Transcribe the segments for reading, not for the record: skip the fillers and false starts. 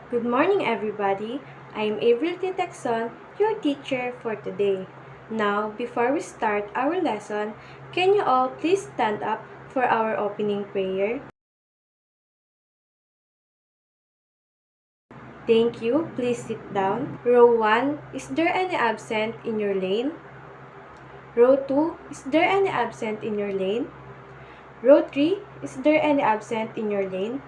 Good morning, everybody. I'm Avril Titexon, your teacher for today. Now, before we start our lesson, can you all please stand up for our opening prayer? Thank you. Please sit down. Row 1, is there any absent in your lane? Row 2, is there any absent in your lane? Row 3, is there any absent in your lane?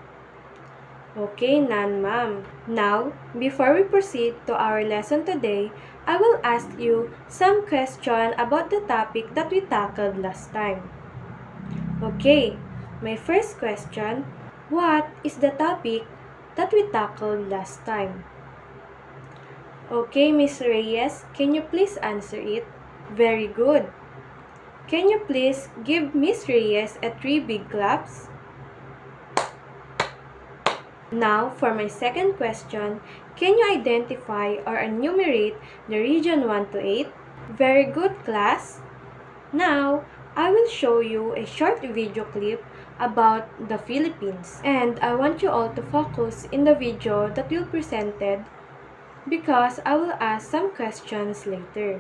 Okay, none, ma'am. Now, before we proceed to our lesson today, I will ask you some question about the topic that we tackled last time. Okay, my first question, what is the topic that we tackled last time? Okay, Miss Reyes, can you please answer it? Very good. Can you please give Miss Reyes a 3 big claps? Now, for my second question, can you identify or enumerate the region 1 to 8? Very good, class. Now, I will show you a short video clip about the Philippines. And I want you all to focus in the video that will presented because I will ask some questions later.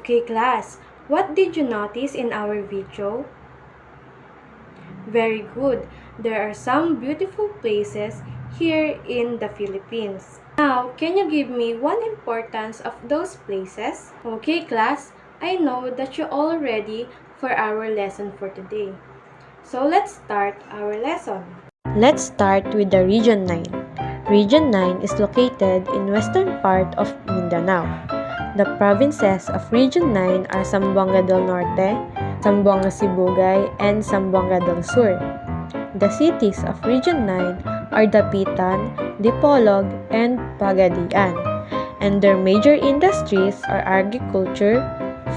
Okay, class, what did you notice in our video? Very good. There are some beautiful places here in the Philippines. Now, can you give me one importance of those places? Okay, class, I know that you're all ready for our lesson for today. So let's start our lesson. Let's start with the Region 9. Region 9 is located in western part of Mindanao. The provinces of Region 9 are Zamboanga del Norte, Zamboanga Sibugay, and Zamboanga del Sur. The cities of Region 9 are Dapitan, Dipolog, and Pagadian, and their major industries are agriculture,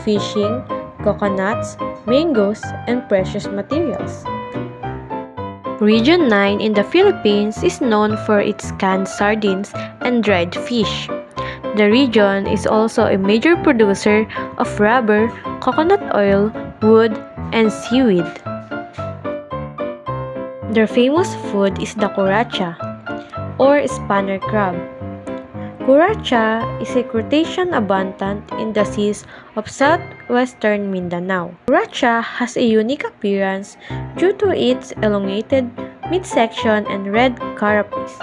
fishing, coconuts, mangoes, and precious materials. Region 9 in the Philippines is known for its canned sardines and dried fish. The region is also a major producer of rubber, coconut oil, wood, and seaweed. Their famous food is the curacha, or spanner crab. Curacha is a crustacean abundant in the seas of southwestern Mindanao. Curacha has a unique appearance due to its elongated midsection and red carapace,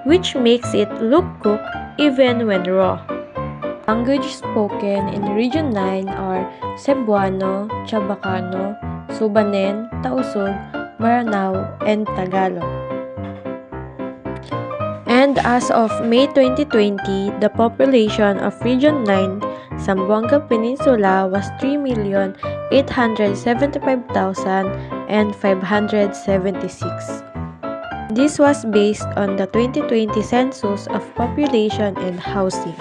which makes it look cooked even when raw. Languages spoken in Region 9 are Cebuano, Chabacano, Subanen, Tausug, Maranao, and Tagalog. And as of May 2020, the population of Region 9, Zamboanga Peninsula was 3,875,576. This was based on the 2020 Census of Population and Housing.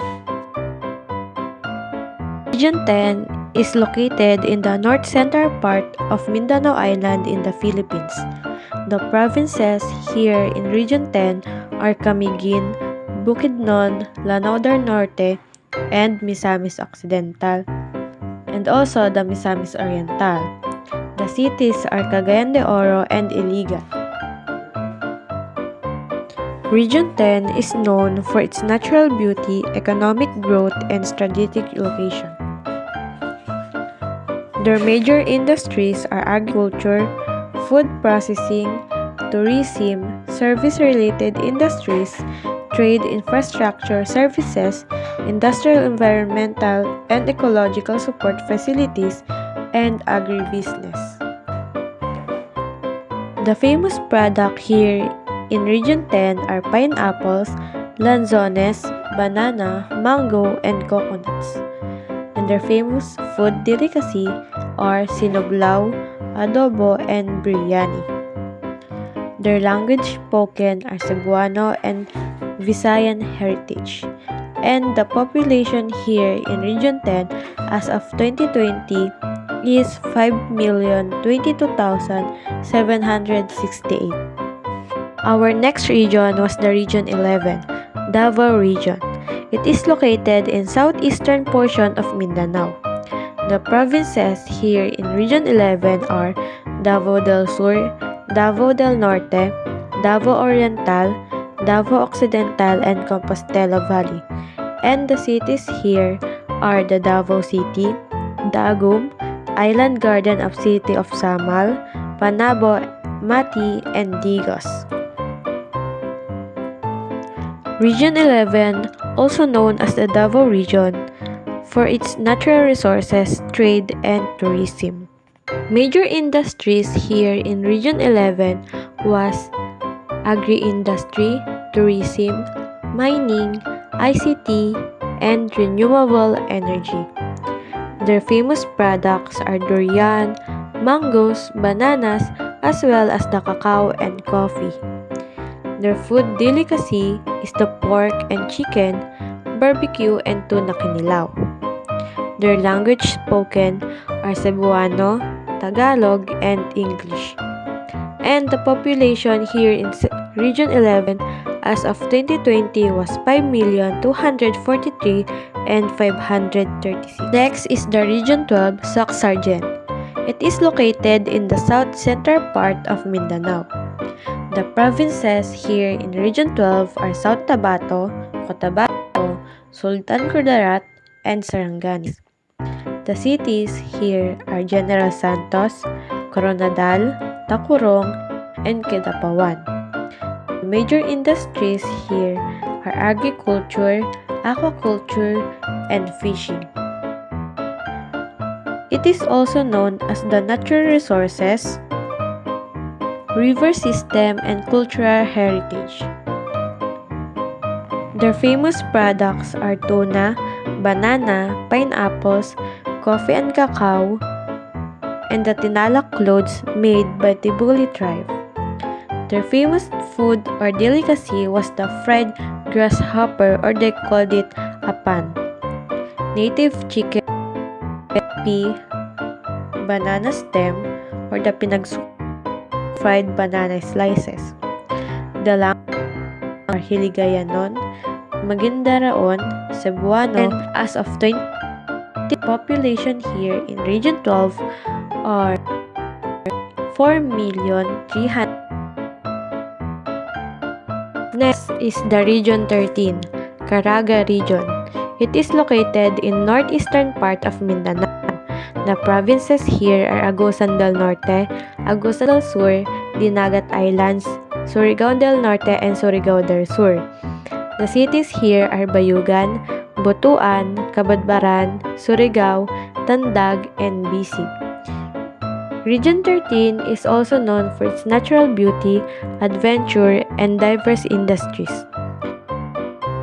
Region 10 is located in the north-central part of Mindanao Island in the Philippines. The provinces here in Region 10 are Camiguin, Bukidnon, Lanao del Norte, and Misamis Occidental, and also the Misamis Oriental. The cities are Cagayan de Oro and Iligan. Region 10 is known for its natural beauty, economic growth, and strategic location. Their major industries are agriculture, food processing, tourism, service-related industries, trade infrastructure services, industrial, environmental, and ecological support facilities, and agribusiness. The famous product here in Region 10 are pineapples, lanzones, banana, mango, and coconuts. And their famous food delicacy are sinuglaw, adobo, and biryani. Their language spoken are Cebuano and Visayan heritage. And the population here in Region 10 as of 2020 is 5,022,768. Our next region was the Region 11, Davao Region. It is located in southeastern portion of Mindanao. The provinces here in Region 11 are Davao del Sur, Davao del Norte, Davao Oriental, Davao Occidental, and Compostela Valley. And the cities here are the Davao City, Dagum, Island Garden of City of Samal, Panabo, Mati, and Digos. Region 11, also known as the Davao Region, for its natural resources, trade, and tourism. Major industries here in Region 11 was agri-industry, tourism, mining, ICT, and renewable energy. Their famous products are durian, mangoes, bananas, as well as the cacao and coffee. Their food delicacy is the pork and chicken, barbecue, and tuna kinilaw. Their language spoken are Cebuano, Tagalog, and English. And the population here in Region 11 as of 2020 was 5,243,536. Next is the Region 12, Soc-Sargent. It is located in the south-central part of Mindanao. The provinces here in Region 12 are South Tabato, Cotabato, Sultan Kudarat, and Sarangani. The cities here are General Santos, Coronadal, Tacurong, and Kidapawan. The major industries here are agriculture, aquaculture, and fishing. It is also known as the natural resources, river system, and cultural heritage. Their famous products are tuna, banana, pineapples, coffee and cacao, and the tinalak clothes made by the Tibuli tribe. Their famous food or delicacy was the fried grasshopper, or they called it apan, native chicken, pea, banana stem, or the fried banana slices. The language are Hiligaynon, Magindaraon, Cebuano, and as of 20, the population here in Region 12 are 4,300,000. Next is the Region 13, Caraga Region. It is located in northeastern part of Mindanao. The provinces here are Agusan del Norte, Agusan del Sur, Dinagat Islands, Surigao del Norte, and Surigao del Sur. The cities here are Bayugan, Butuan, Cabadbaran, Surigao, Tandag, and Bisig. Region 13 is also known for its natural beauty, adventure, and diverse industries.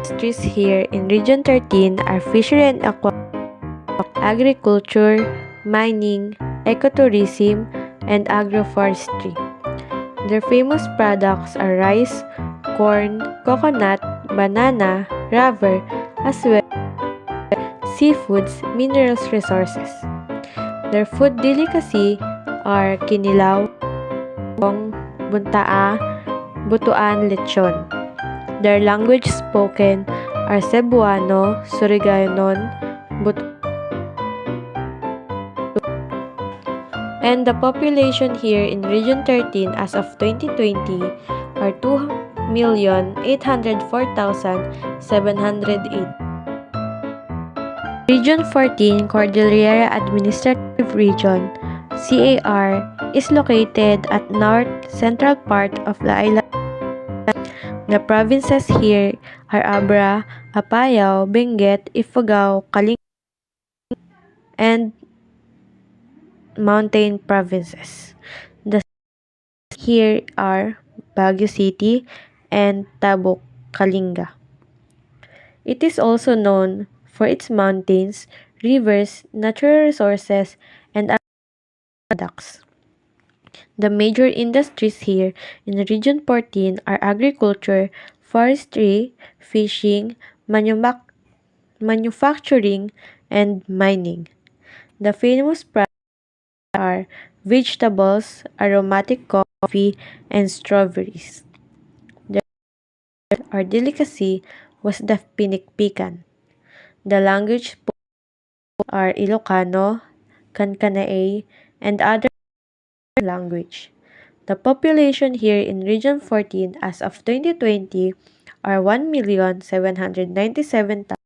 Industries here in Region 13 are fishery and agriculture, mining, ecotourism, and agroforestry. Their famous products are rice, corn, coconut, banana, rubber, as well as seafoods, minerals resources. Their food delicacy are kinilaw, buntaa, butuan, lechon. Their language spoken are Cebuano, Surigaonon, and the population here in Region 13 as of 2020 are 2,804,708. Region 14, Cordillera Administrative Region, CAR, is located at north central part of the island. The provinces here are Abra, Apayao, Benguet, Ifugao, Kalinga, and mountain provinces. The here are Baguio City and Tabuk, Kalinga. It is also known for its mountains, rivers, natural resources, and products. The major industries here in Region 14 are agriculture, forestry, fishing, manufacturing, and mining. The famous products are vegetables, aromatic coffee, and strawberries. or delicacy was the pinikpikan. The language are Ilocano, Kankanaey, and other language. The population here in Region 14 as of 2020 are 1,797,000.